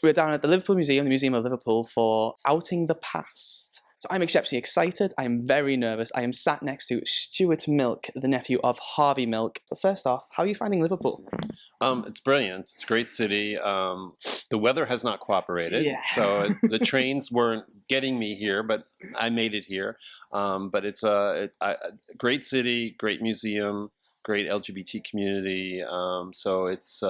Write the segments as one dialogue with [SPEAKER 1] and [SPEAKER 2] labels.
[SPEAKER 1] We're down at the Liverpool Museum, the Museum of Liverpool, for Outing the Past. So I'm exceptionally excited. I'm very nervous. I am sat next to Stuart Milk, the nephew of Harvey Milk. But first off, how are you finding Liverpool?
[SPEAKER 2] It's brilliant. It's a great city. The weather has not cooperated,
[SPEAKER 1] Yeah.
[SPEAKER 2] so the trains weren't getting me here, but I made it here. But it's a great city, great museum, great LGBT community. So it's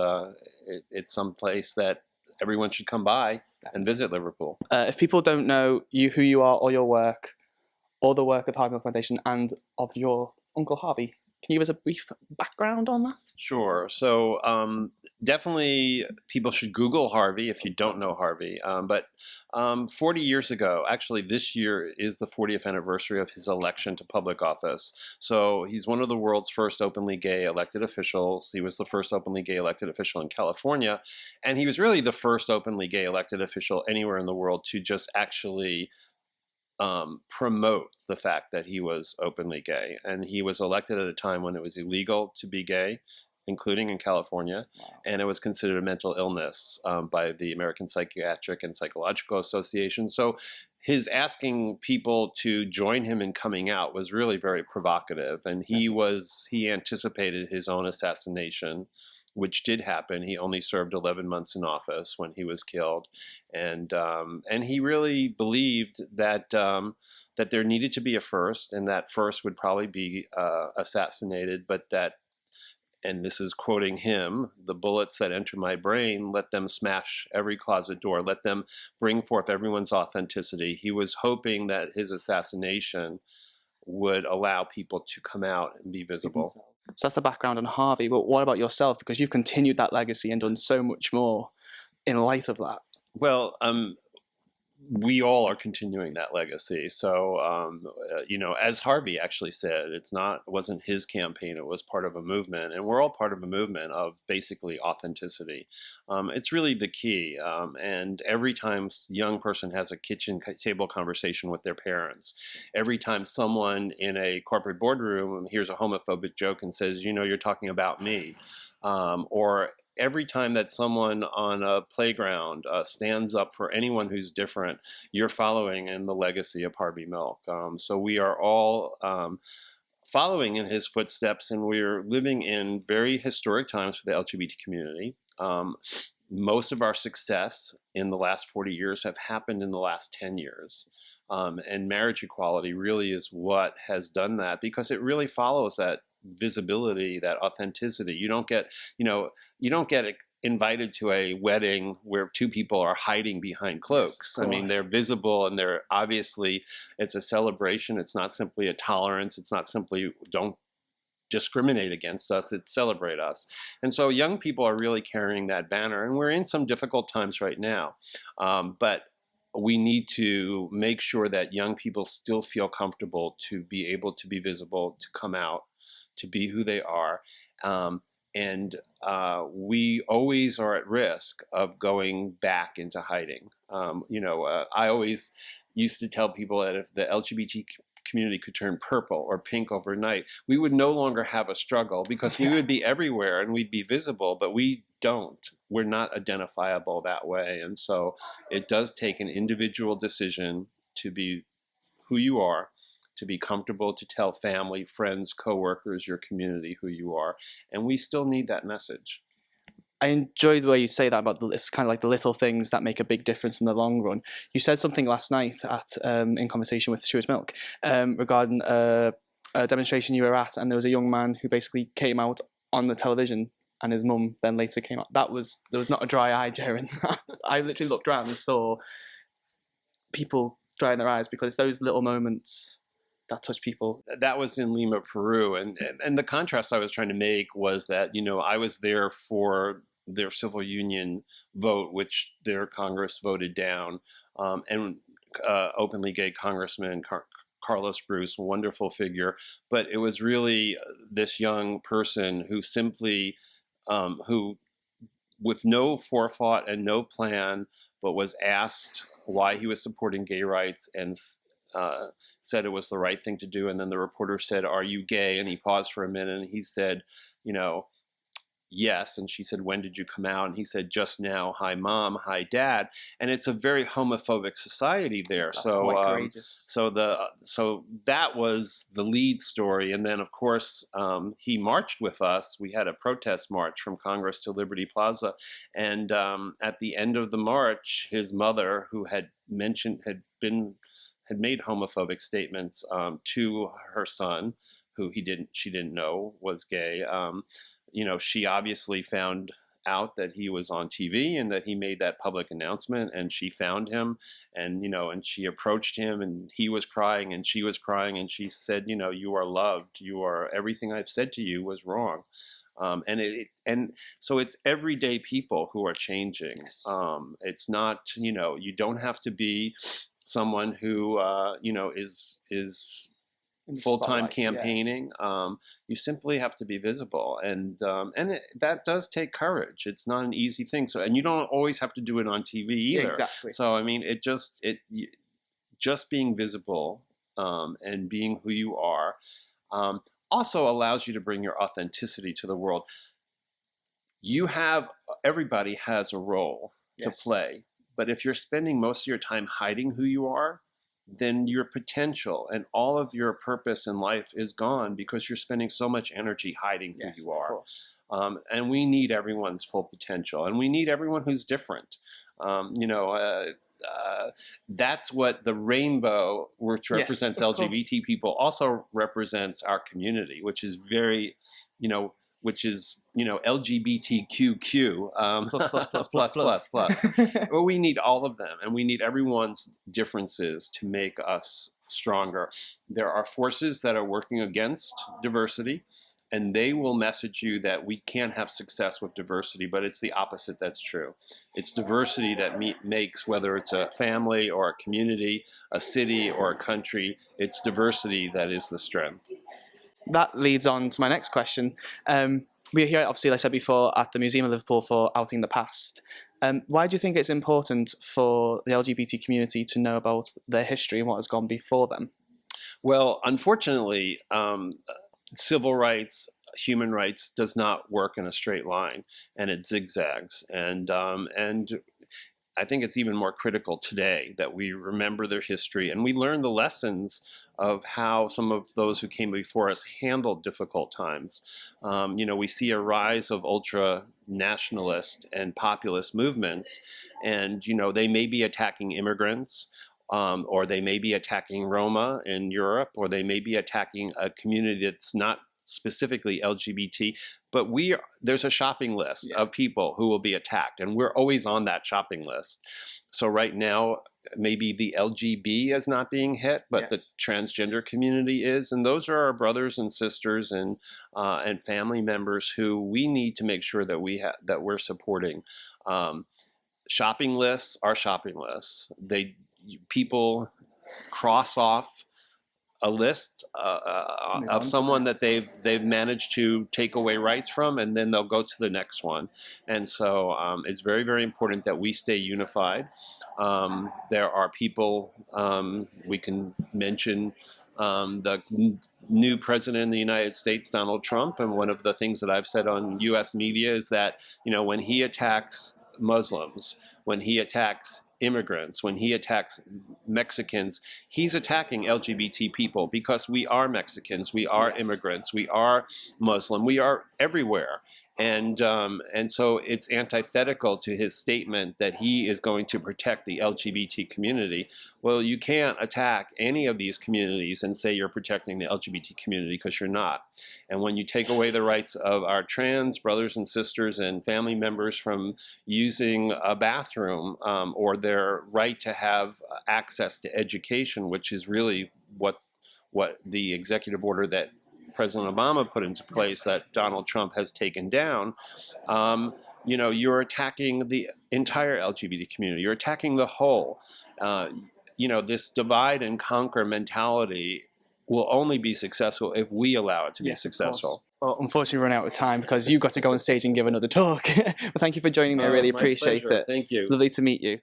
[SPEAKER 2] some place that everyone should come by and visit Liverpool.
[SPEAKER 1] If people don't know who you are, or your work, or the work of Harvey Milk Foundation, and of your Uncle Harvey, can you give us a brief background on that?
[SPEAKER 2] Sure. So definitely people should Google Harvey if you don't know Harvey. But 40 years ago, actually this year is the 40th anniversary of his election to public office. So he's one of the world's first openly gay elected officials. He was the first openly gay elected official in California. And he was really the first openly gay elected official anywhere in the world to just actually promote the fact that he was openly gay. And he was elected at a time when it was illegal to be gay, including in California, and it was considered a mental illness by the American Psychiatric and Psychological Association. So his asking people to join him in coming out was really very provocative, and he anticipated his own assassination, which did happen. He only served 11 months in office when he was killed, and he really believed that that there needed to be a first, and that first would probably be assassinated, but that, and this is quoting him, "the bullets that enter my brain, let them smash every closet door, let them bring forth everyone's authenticity." He was hoping that his assassination would allow people to come out and be visible.
[SPEAKER 1] So that's the background on Harvey, but what about yourself? Because you've continued that legacy and done so much more in light of that.
[SPEAKER 2] Well, we all are continuing that legacy. So, as Harvey actually said, it wasn't his campaign, it was part of a movement. And we're all part of a movement of basically authenticity. It's really the key. And every time a young person has a kitchen table conversation with their parents, every time someone in a corporate boardroom hears a homophobic joke and says, you're talking about me, or every time that someone on a playground stands up for anyone who's different, you're following in the legacy of Harvey Milk. So we are all following in his footsteps, and we're living in very historic times for the LGBT community. Most of our success in the last 40 years have happened in the last 10 years. And marriage equality really is what has done that, because it really follows that visibility, that authenticity. You don't get invited to a wedding where two people are hiding behind cloaks. I mean, they're visible, and they're obviously, it's a celebration. It's not simply a tolerance. It's not simply don't discriminate against us, it's celebrate us. And so young people are really carrying that banner, and we're in some difficult times right now. But we need to make sure that young people still feel comfortable to be able to be visible, to come out, to be who they are. And we always are at risk of going back into hiding. I always used to tell people that if the LGBT community could turn purple or pink overnight, we would no longer have a struggle, because we would be everywhere and we'd be visible, but we don't. We're not identifiable that way. And so it does take an individual decision to be who you are, to be comfortable to tell family, friends, coworkers, your community who you are. And we still need that message.
[SPEAKER 1] I enjoy the way you say that about it's kind of like the little things that make a big difference in the long run. You said something last night in conversation with Stuart Milk regarding a demonstration you were at, and there was a young man who basically came out on the television, and his mum then later came out. There was not a dry eye during that. I literally looked around and saw people drying their eyes, because it's those little moments that touch people.
[SPEAKER 2] That was in Lima, Peru. And the contrast I was trying to make was that, I was there for their civil union vote, which their Congress voted down. And openly gay Congressman Carlos Bruce, wonderful figure. But it was really this young person who simply, who with no forethought and no plan, but was asked why he was supporting gay rights, and said it was the right thing to do. And then the reporter said, "Are you gay?" And he paused for a minute, and he said, yes. And she said, when did you come out? And he said, just now. Hi, Mom. Hi, Dad. And it's a very homophobic society there.
[SPEAKER 1] That's
[SPEAKER 2] So,
[SPEAKER 1] quite courageous.
[SPEAKER 2] so that was the lead story. And then, of course, he marched with us. We had a protest march from Congress to Liberty Plaza. And at the end of the march, his mother, who had made homophobic statements to her son, who she didn't know was gay. She obviously found out that he was on TV and that he made that public announcement, and she found him, and she approached him, and he was crying and she was crying, and she said, you are loved, everything I've said to you was wrong. And so it's everyday people who are changing.
[SPEAKER 1] Yes.
[SPEAKER 2] It's not, you don't have to be someone who is full-time campaigning. Yeah. You simply have to be visible, and that does take courage. It's not an easy thing. So, and you don't always have to do it on TV either.
[SPEAKER 1] Yeah, exactly.
[SPEAKER 2] So, I mean, just being visible and being who you are also allows you to bring your authenticity to the world. Everybody has a role to play, but if you're spending most of your time hiding who you are, then your potential and all of your purpose in life is gone, because you're spending so much energy hiding who you are. And we need everyone's full potential, and we need everyone who's different. That's what the rainbow, which represents LGBT people, also represents our community, which is very, LGBTQQ plus. Well, we need all of them, and we need everyone's differences to make us stronger. There are forces that are working against diversity, and they will message you that we can't have success with diversity, but it's the opposite that's true. It's diversity that makes, whether it's a family or a community, a city or a country, it's diversity that is the strength.
[SPEAKER 1] That leads on to my next question. We're here, obviously, like I said before, at the Museum of Liverpool for Outing the Past. Why do you think it's important for the LGBT community to know about their history and what has gone before them?
[SPEAKER 2] Well, unfortunately, civil rights, human rights does not work in a straight line, and it zigzags. And I think it's even more critical today that we remember their history and we learn the lessons of how some of those who came before us handled difficult times. We see a rise of ultra-nationalist and populist movements, and they may be attacking immigrants, or they may be attacking Roma in Europe, or they may be attacking a community that's not specifically LGBT, but there's a shopping list of people who will be attacked, and we're always on that shopping list. So right now, maybe the LGB is not being hit, but the transgender community is, and those are our brothers and sisters and family members who we need to make sure that we're supporting. Shopping lists are shopping lists. People cross off a list of someone that they've managed to take away rights from, and then they'll go to the next one. And so it's very, very important that we stay unified. There are people, we can mention the new president of the United States, Donald Trump, and one of the things that I've said on U.S. media is that, when he attacks Muslims, when he attacks immigrants, when he attacks Mexicans, he's attacking LGBT people, because we are Mexicans, we are immigrants, we are Muslim, we are everywhere. And so it's antithetical to his statement that he is going to protect the LGBT community. Well, you can't attack any of these communities and say you're protecting the LGBT community, because you're not. And when you take away the rights of our trans brothers and sisters and family members from using a bathroom, or their right to have access to education, which is really what the executive order that President Obama put into place that Donald Trump has taken down, you're attacking the entire LGBT community. You're attacking the whole. This divide and conquer mentality will only be successful if we allow it to be successful.
[SPEAKER 1] Well, unfortunately, we're running out of time because you've got to go on stage and give another talk. Well, thank you for joining me. I really appreciate it.
[SPEAKER 2] Thank you.
[SPEAKER 1] Lovely to meet you.